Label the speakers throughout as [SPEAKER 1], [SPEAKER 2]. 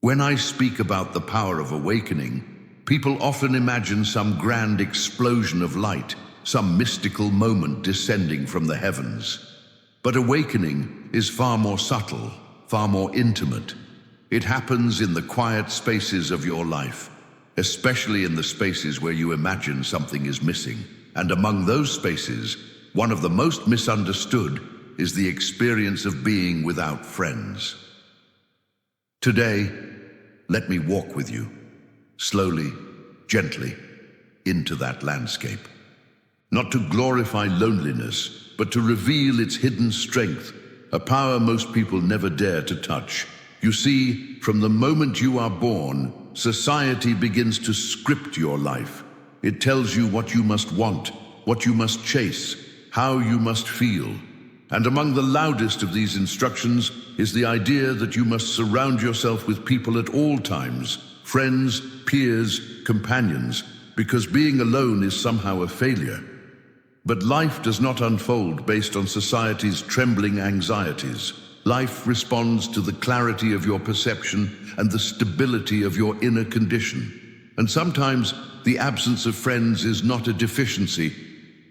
[SPEAKER 1] When I speak about the power of awakening, people often imagine some grand explosion of light, some mystical moment descending from the heavens. But awakening is far more subtle, far more intimate. It happens in the quiet spaces of your life, especially in the spaces where you imagine something is missing. And among those spaces, one of the most misunderstood is the experience of being without friends. Today, let me walk with you, slowly, gently, into that landscape. Not to glorify loneliness, but to reveal its hidden strength, a power most people never dare to touch. You see, from the moment you are born, society begins to script your life. It tells you what you must want, what you must chase, how you must feel. And among the loudest of these instructions is the idea that you must surround yourself with people at all times, friends, peers, companions, because being alone is somehow a failure. But life does not unfold based on society's trembling anxieties. Life responds to the clarity of your perception and the stability of your inner condition. And sometimes the absence of friends is not a deficiency,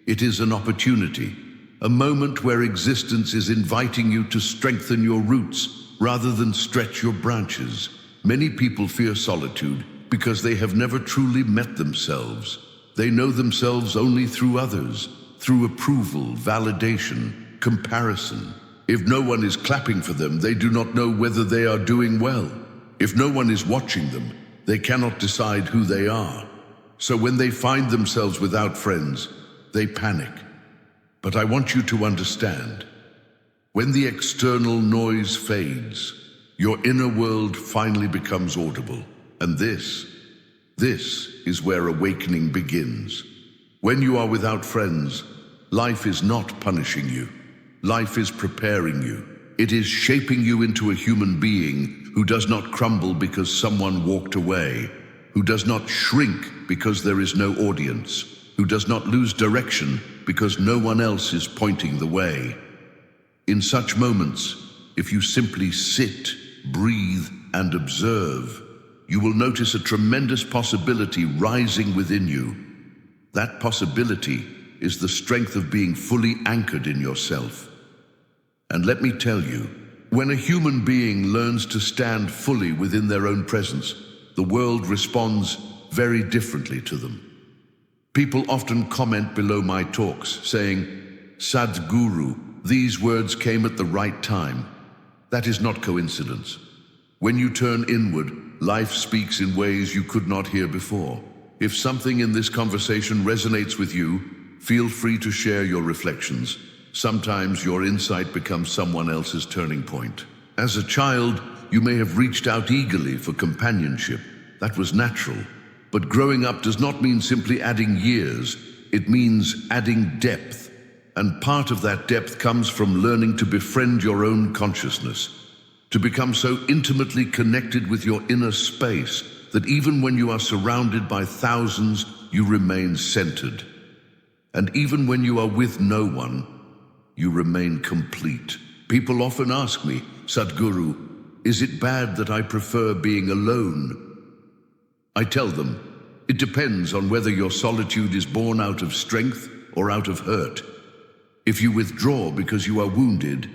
[SPEAKER 1] it is an opportunity. A moment where existence is inviting you to strengthen your roots rather than stretch your branches. Many people fear solitude because they have never truly met themselves. They know themselves only through others, through approval, validation, comparison. If no one is clapping for them, they do not know whether they are doing well. If no one is watching them, they cannot decide who they are. So when they find themselves without friends, they panic. But I want you to understand, when the external noise fades, your inner world finally becomes audible. And this is where awakening begins. When you are without friends, life is not punishing you. Life is preparing you. It is shaping you into a human being who does not crumble because someone walked away, who does not shrink because there is no audience, who does not lose direction because no one else is pointing the way. In such moments, if you simply sit, breathe, and observe, you will notice a tremendous possibility rising within you. That possibility is the strength of being fully anchored in yourself. And let me tell you, when a human being learns to stand fully within their own presence, the world responds very differently to them. People often comment below my talks saying, "Sadhguru, these words came at the right time." That is not coincidence. When you turn inward, life speaks in ways you could not hear before. If something in this conversation resonates with you, feel free to share your reflections. Sometimes your insight becomes someone else's turning point. As a child, you may have reached out eagerly for companionship. That was natural. But growing up does not mean simply adding years. It means adding depth. And part of that depth comes from learning to befriend your own consciousness, to become so intimately connected with your inner space that even when you are surrounded by thousands, you remain centered. And even when you are with no one, you remain complete. People often ask me, "Sadhguru, is it bad that I prefer being alone?" I tell them, it depends on whether your solitude is born out of strength or out of hurt. If you withdraw because you are wounded,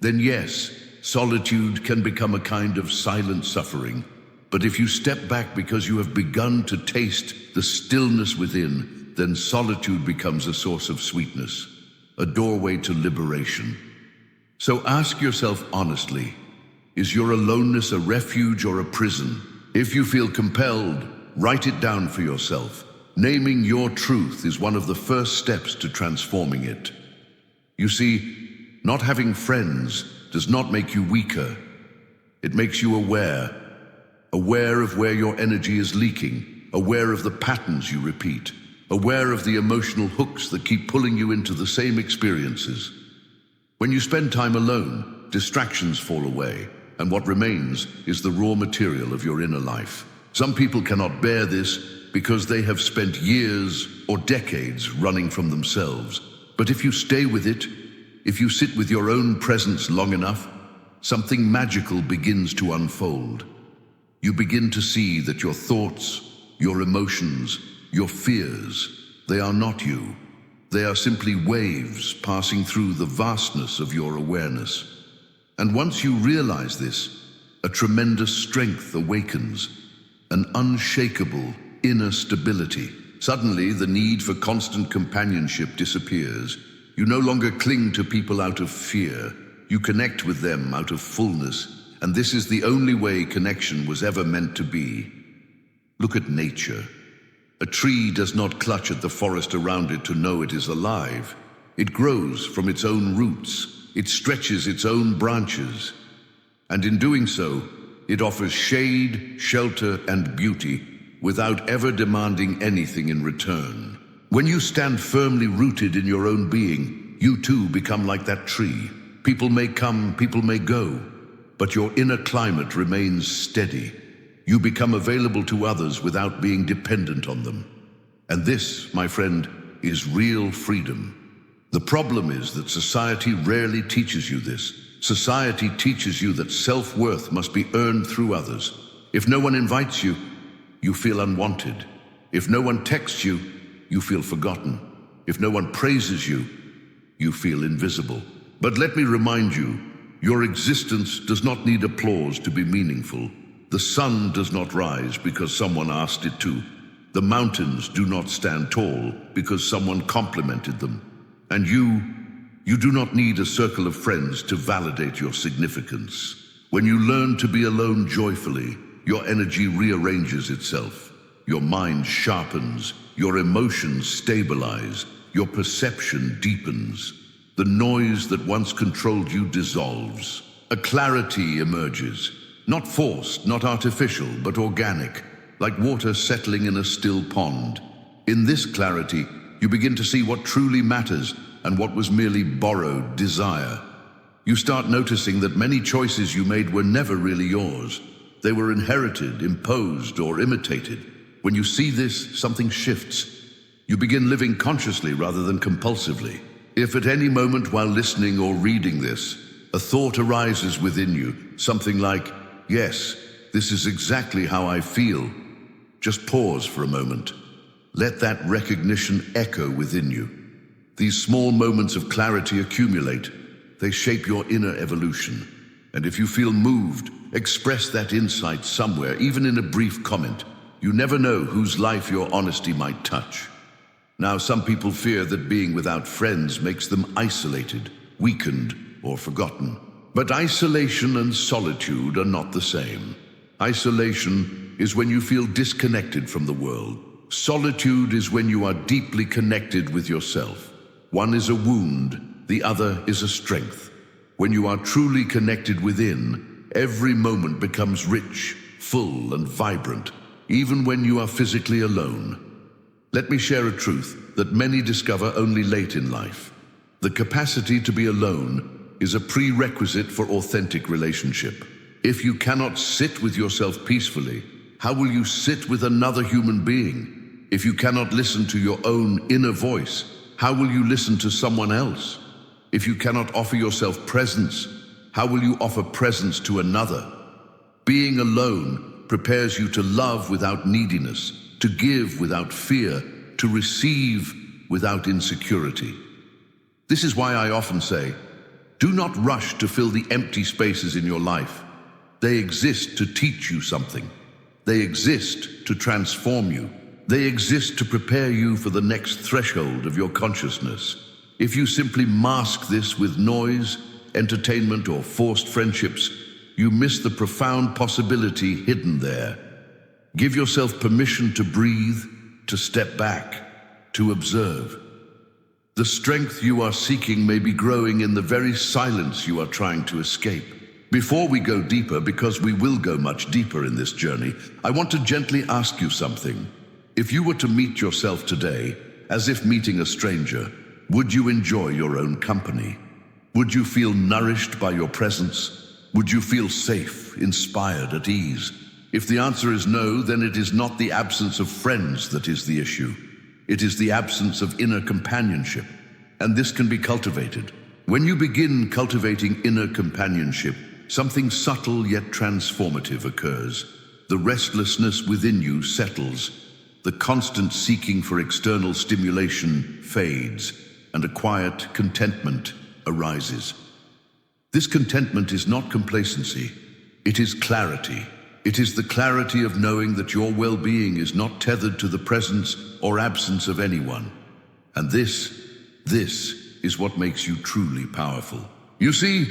[SPEAKER 1] then yes, solitude can become a kind of silent suffering. But if you step back because you have begun to taste the stillness within, then solitude becomes a source of sweetness, a doorway to liberation. So ask yourself honestly, is your aloneness a refuge or a prison? If you feel compelled, write it down for yourself. Naming your truth is one of the first steps to transforming it. You see, not having friends does not make you weaker. It makes you aware of where your energy is leaking, aware of the patterns you repeat, aware of the emotional hooks that keep pulling you into the same experiences. When you spend time alone, distractions fall away, and what remains is the raw material of your inner life. Some people cannot bear this because they have spent years or decades running from themselves. But if you stay with it, if you sit with your own presence long enough, something magical begins to unfold. You begin to see that your thoughts, your emotions, your fears, they are not you. They are simply waves passing through the vastness of your awareness. And once you realize this, a tremendous strength awakens, an unshakable inner stability. Suddenly, the need for constant companionship disappears. You no longer cling to people out of fear. You connect with them out of fullness, and this is the only way connection was ever meant to be. Look at nature. A tree does not clutch at the forest around it to know it is alive. It grows from its own roots. It stretches its own branches. And in doing so, it offers shade, shelter, and beauty without ever demanding anything in return. When you stand firmly rooted in your own being, you too become like that tree. People may come, people may go, but your inner climate remains steady. You become available to others without being dependent on them. And this, my friend, is real freedom. The problem is that society rarely teaches you this. Society teaches you that self-worth must be earned through others. If no one invites you, you feel unwanted. If no one texts you, you feel forgotten. If no one praises you, you feel invisible. But let me remind you, your existence does not need applause to be meaningful. The sun does not rise because someone asked it to. The mountains do not stand tall because someone complimented them. And you do not need a circle of friends to validate your significance. When you learn to be alone joyfully, your energy rearranges itself. Your mind sharpens, your emotions stabilize, your perception deepens. The noise that once controlled you dissolves. A clarity emerges. Not forced, not artificial, but organic, like water settling in a still pond. In this clarity, you begin to see what truly matters and what was merely borrowed desire. You start noticing that many choices you made were never really yours. They were inherited, imposed, or imitated. When you see this, something shifts. You begin living consciously rather than compulsively. If at any moment while listening or reading this, a thought arises within you, something like, "Yes, this is exactly how I feel," just pause for a moment. Let that recognition echo within you. These small moments of clarity accumulate. They shape your inner evolution. And if you feel moved, express that insight somewhere, even in a brief comment. You never know whose life your honesty might touch. Now, some people fear that being without friends makes them isolated, weakened, or forgotten. But isolation and solitude are not the same. Isolation is when you feel disconnected from the world. Solitude is when you are deeply connected with yourself. One is a wound, the other is a strength. When you are truly connected within, every moment becomes rich, full, and vibrant, even when you are physically alone. Let me share a truth that many discover only late in life. The capacity to be alone is a prerequisite for authentic relationship. If you cannot sit with yourself peacefully, how will you sit with another human being? If you cannot listen to your own inner voice, how will you listen to someone else? If you cannot offer yourself presence, how will you offer presence to another? Being alone prepares you to love without neediness, to give without fear, to receive without insecurity. This is why I often say, do not rush to fill the empty spaces in your life. They exist to teach you something. They exist to transform you. They exist to prepare you for the next threshold of your consciousness. If you simply mask this with noise, entertainment, or forced friendships, you miss the profound possibility hidden there. Give yourself permission to breathe, to step back, to observe. The strength you are seeking may be growing in the very silence you are trying to escape. Before we go deeper, because we will go much deeper in this journey, I want to gently ask you something. If you were to meet yourself today, as if meeting a stranger, would you enjoy your own company? Would you feel nourished by your presence? Would you feel safe, inspired, at ease? If the answer is no, then it is not the absence of friends that is the issue. It is the absence of inner companionship, and this can be cultivated. When you begin cultivating inner companionship, something subtle yet transformative occurs. The restlessness within you settles. The constant seeking for external stimulation fades, and a quiet contentment arises. This contentment is not complacency. It is clarity. It is the clarity of knowing that your well-being is not tethered to the presence or absence of anyone. And this is what makes you truly powerful. You see,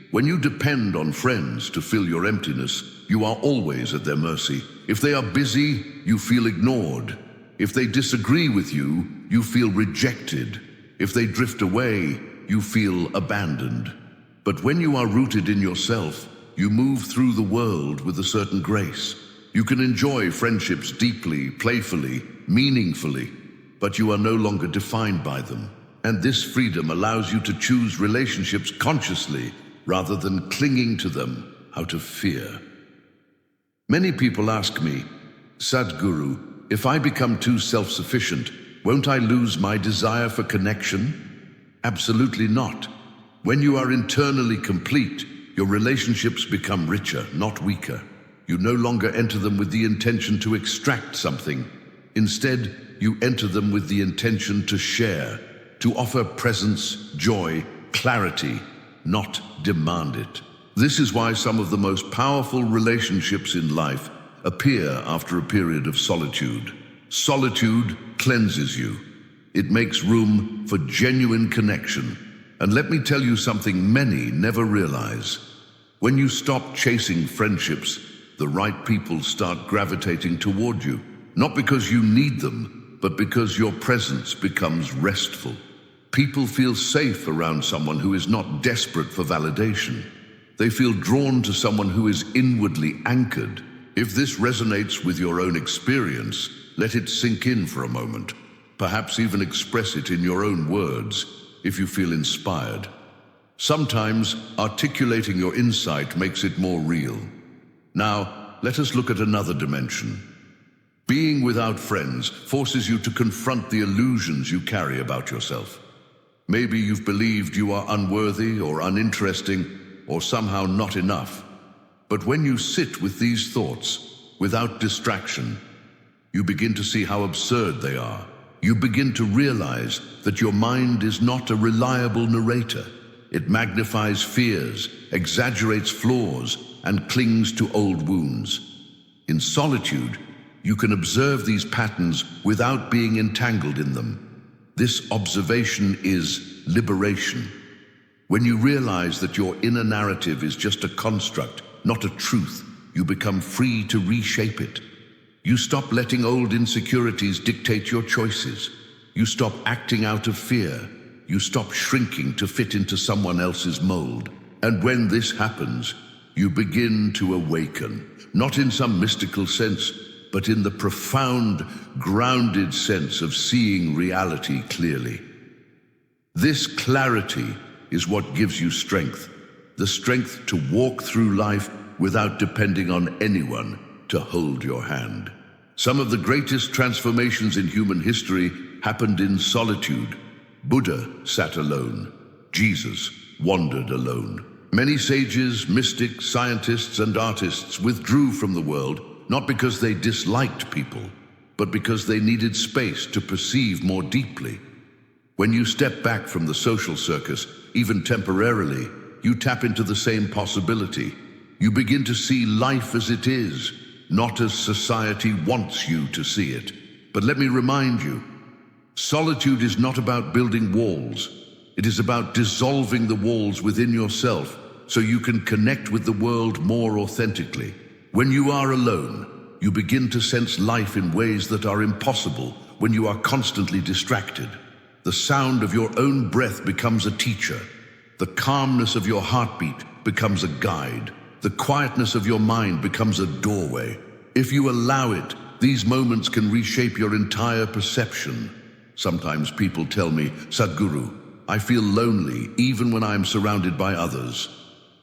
[SPEAKER 1] when you depend on friends to fill your emptiness, you are always at their mercy. If they are busy, you feel ignored. If they disagree with you, you feel rejected. If they drift away, you feel abandoned. But when you are rooted in yourself, you move through the world with a certain grace. You can enjoy friendships deeply, playfully, meaningfully, but you are no longer defined by them. And this freedom allows you to choose relationships consciously rather than clinging to them out of fear. Many people ask me, Sadhguru, if I become too self-sufficient, won't I lose my desire for connection? Absolutely not. When you are internally complete, your relationships become richer, not weaker. You no longer enter them with the intention to extract something. Instead, you enter them with the intention to share, to offer presence, joy, clarity, not demand it. This is why some of the most powerful relationships in life appear after a period of solitude. Solitude cleanses you. It makes room for genuine connection. And let me tell you something many never realize. When you stop chasing friendships, the right people start gravitating toward you. Not because you need them, but because your presence becomes restful. People feel safe around someone who is not desperate for validation. They feel drawn to someone who is inwardly anchored. If this resonates with your own experience, let it sink in for a moment. Perhaps even express it in your own words if you feel inspired. Sometimes articulating your insight makes it more real. Now, let us look at another dimension. Being without friends forces you to confront the illusions you carry about yourself. Maybe you've believed you are unworthy or uninteresting or somehow not enough. But when you sit with these thoughts, without distraction, you begin to see how absurd they are. You begin to realize that your mind is not a reliable narrator. It magnifies fears, exaggerates flaws, and clings to old wounds. In solitude, you can observe these patterns without being entangled in them. This observation is liberation. When you realize that your inner narrative is just a construct, not a truth, you become free to reshape it. You stop letting old insecurities dictate your choices. You stop acting out of fear. You stop shrinking to fit into someone else's mold. And when this happens, you begin to awaken, not in some mystical sense, but in the profound, grounded sense of seeing reality clearly. This clarity is what gives you strength, the strength to walk through life without depending on anyone to hold your hand. Some of the greatest transformations in human history happened in solitude. Buddha sat alone. Jesus wandered alone. Many sages, mystics, scientists, and artists withdrew from the world, not because they disliked people, but because they needed space to perceive more deeply. When you step back from the social circus, even temporarily, you tap into the same possibility. You begin to see life as it is, not as society wants you to see it. But let me remind you, solitude is not about building walls. It is about dissolving the walls within yourself so you can connect with the world more authentically. When you are alone, you begin to sense life in ways that are impossible when you are constantly distracted. The sound of your own breath becomes a teacher. The calmness of your heartbeat becomes a guide. The quietness of your mind becomes a doorway. If you allow it, these moments can reshape your entire perception. Sometimes people tell me, Sadhguru, I feel lonely even when I am surrounded by others.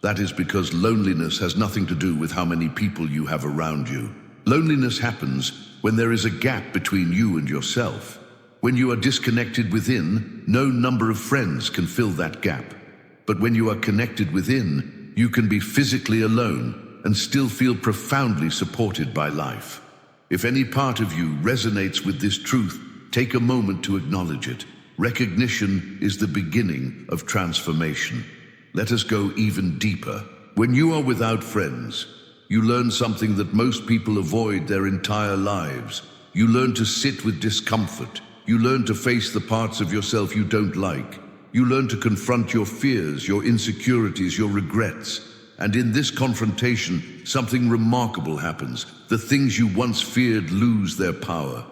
[SPEAKER 1] That is because loneliness has nothing to do with how many people you have around you. Loneliness happens when there is a gap between you and yourself. When you are disconnected within, no number of friends can fill that gap. But when you are connected within, you can be physically alone, and still feel profoundly supported by life. If any part of you resonates with this truth, take a moment to acknowledge it. Recognition is the beginning of transformation. Let us go even deeper. When you are without friends, you learn something that most people avoid their entire lives. You learn to sit with discomfort. You learn to face the parts of yourself you don't like. You learn to confront your fears, your insecurities, your regrets. And in this confrontation, something remarkable happens. The things you once feared lose their power.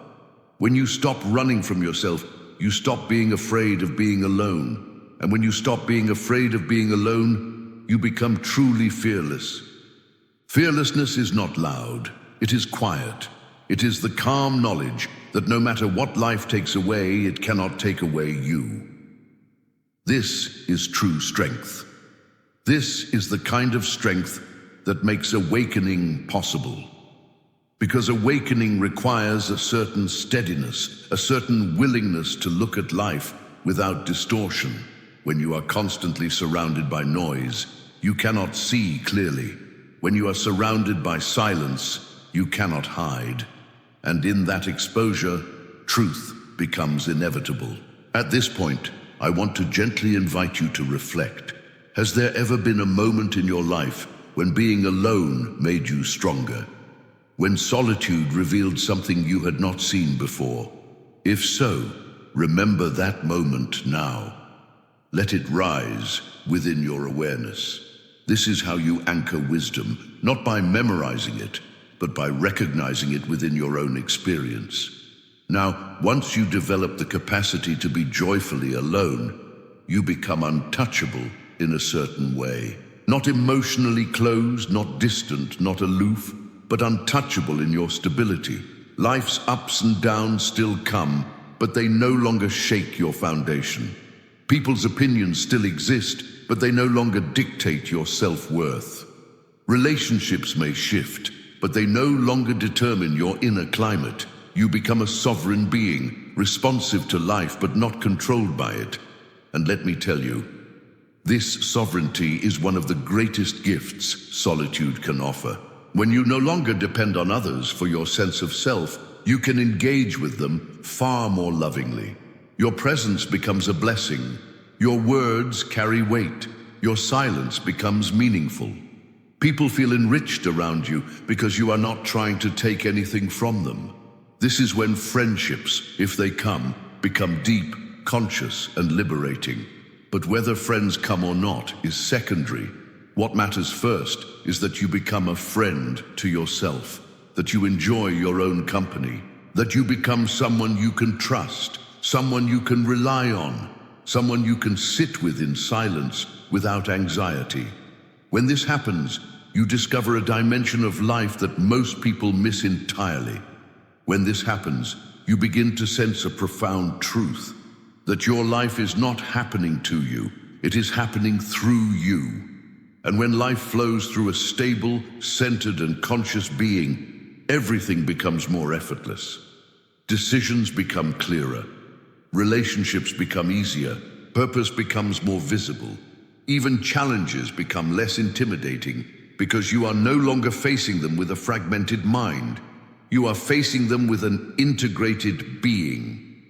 [SPEAKER 1] When you stop running from yourself, you stop being afraid of being alone. And when you stop being afraid of being alone, you become truly fearless. Fearlessness is not loud. It is quiet. It is the calm knowledge that no matter what life takes away, it cannot take away you. This is true strength. This is the kind of strength that makes awakening possible. Because awakening requires a certain steadiness, a certain willingness to look at life without distortion. When you are constantly surrounded by noise, you cannot see clearly. When you are surrounded by silence, you cannot hide. And in that exposure, truth becomes inevitable. At this point, I want to gently invite you to reflect. Has there ever been a moment in your life when being alone made you stronger? When solitude revealed something you had not seen before? If so, remember that moment now. Let it rise within your awareness. This is how you anchor wisdom, not by memorizing it, but by recognizing it within your own experience. Now, once you develop the capacity to be joyfully alone, you become untouchable in a certain way. Not emotionally closed, not distant, not aloof, but untouchable in your stability. Life's ups and downs still come, but they no longer shake your foundation. People's opinions still exist, but they no longer dictate your self-worth. Relationships may shift, but they no longer determine your inner climate. You become a sovereign being, responsive to life but not controlled by it. And let me tell you, this sovereignty is one of the greatest gifts solitude can offer. When you no longer depend on others for your sense of self, you can engage with them far more lovingly. Your presence becomes a blessing. Your words carry weight. Your silence becomes meaningful. People feel enriched around you because you are not trying to take anything from them. This is when friendships, if they come, become deep, conscious, and liberating. But whether friends come or not is secondary. What matters first is that you become a friend to yourself, that you enjoy your own company, that you become someone you can trust, someone you can rely on, someone you can sit with in silence without anxiety. When this happens, you discover a dimension of life that most people miss entirely. When this happens, you begin to sense a profound truth, that your life is not happening to you, it is happening through you. And when life flows through a stable, centered, and conscious being, everything becomes more effortless. Decisions become clearer. Relationships become easier. Purpose becomes more visible. Even challenges become less intimidating because you are no longer facing them with a fragmented mind. You are facing them with an integrated being.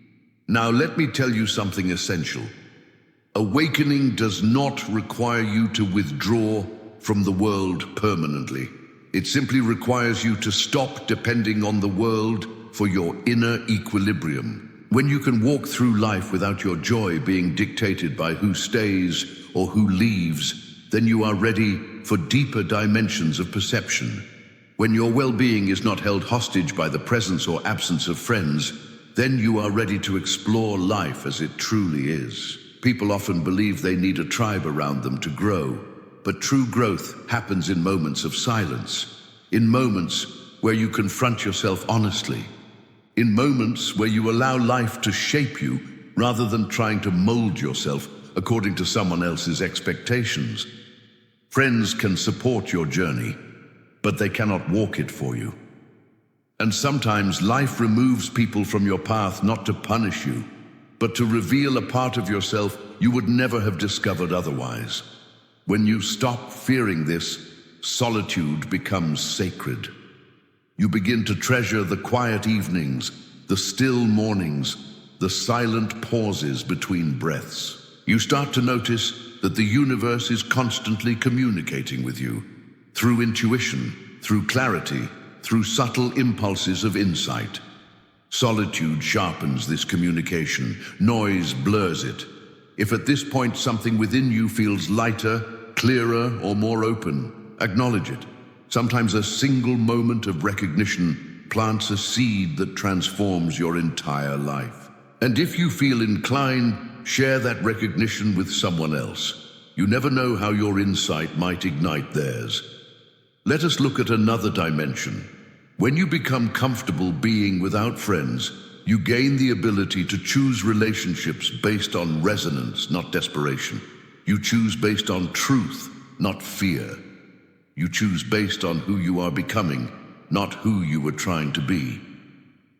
[SPEAKER 1] Now let me tell you something essential. Awakening does not require you to withdraw from the world permanently. It simply requires you to stop depending on the world for your inner equilibrium. When you can walk through life without your joy being dictated by who stays or who leaves, then you are ready for deeper dimensions of perception. When your well-being is not held hostage by the presence or absence of friends, then you are ready to explore life as it truly is. People often believe they need a tribe around them to grow, but true growth happens in moments of silence, in moments where you confront yourself honestly, in moments where you allow life to shape you rather than trying to mold yourself according to someone else's expectations. Friends can support your journey, but they cannot walk it for you. And sometimes life removes people from your path not to punish you, but to reveal a part of yourself you would never have discovered otherwise. When you stop fearing this, solitude becomes sacred. You begin to treasure the quiet evenings, the still mornings, the silent pauses between breaths. You start to notice that the universe is constantly communicating with you, through intuition, through clarity, through subtle impulses of insight. Solitude sharpens this communication, noise blurs it. If at this point something within you feels lighter, clearer, or more open, acknowledge it. Sometimes a single moment of recognition plants a seed that transforms your entire life. And if you feel inclined, share that recognition with someone else. You never know how your insight might ignite theirs. Let us look at another dimension. When you become comfortable being without friends, you gain the ability to choose relationships based on resonance, not desperation. You choose based on truth, not fear. You choose based on who you are becoming, not who you were trying to be.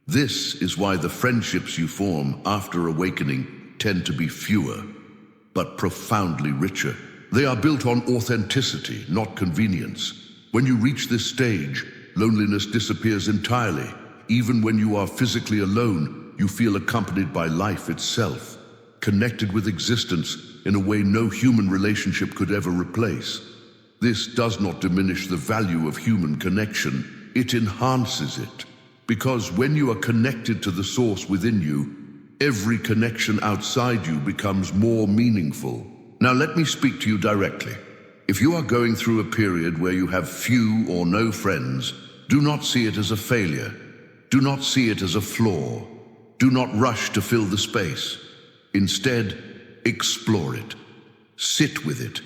[SPEAKER 1] This is why the friendships you form after awakening tend to be fewer, but profoundly richer. They are built on authenticity, not convenience. When you reach this stage, loneliness disappears entirely. Even when you are physically alone, you feel accompanied by life itself, connected with existence in a way no human relationship could ever replace. This does not diminish the value of human connection, it enhances it. Because when you are connected to the source within you, every connection outside you becomes more meaningful. Now let me speak to you directly. If you are going through a period where you have few or no friends, do not see it as a failure. Do not see it as a flaw. Do not rush to fill the space. Instead, explore it. Sit with it.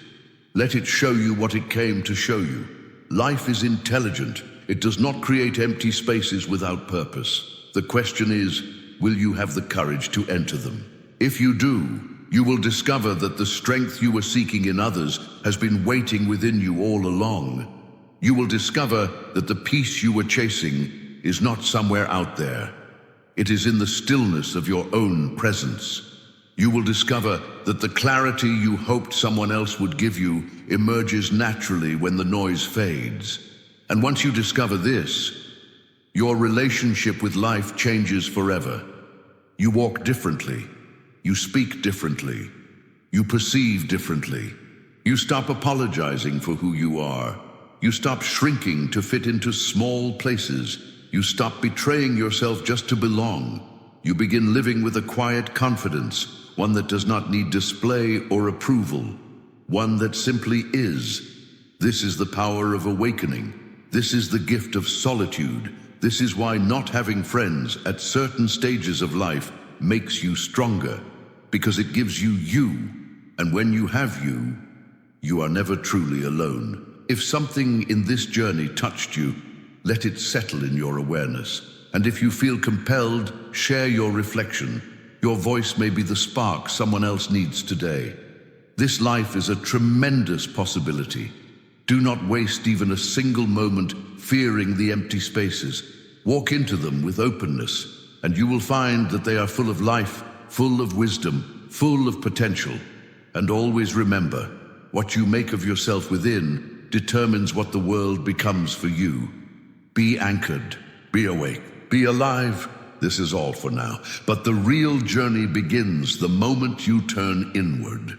[SPEAKER 1] Let it show you what it came to show you. Life is intelligent. It does not create empty spaces without purpose. The question is, will you have the courage to enter them? If you do, you will discover that the strength you were seeking in others has been waiting within you all along. You will discover that the peace you were chasing is not somewhere out there. It is in the stillness of your own presence. You will discover that the clarity you hoped someone else would give you emerges naturally when the noise fades. And once you discover this, your relationship with life changes forever. You walk differently. You speak differently. You perceive differently. You stop apologizing for who you are. You stop shrinking to fit into small places. You stop betraying yourself just to belong. You begin living with a quiet confidence, one that does not need display or approval, one that simply is. This is the power of awakening. This is the gift of solitude. This is why not having friends at certain stages of life makes you stronger, because it gives you you, and when you have you, you are never truly alone. If something in this journey touched you, let it settle in your awareness. And if you feel compelled, share your reflection. Your voice may be the spark someone else needs today. This life is a tremendous possibility. Do not waste even a single moment fearing the empty spaces. Walk into them with openness, and you will find that they are full of life, full of wisdom, full of potential. And always remember, what you make of yourself within determines what the world becomes for you. Be anchored, be awake, be alive. This is all for now, but the real journey begins the moment you turn inward.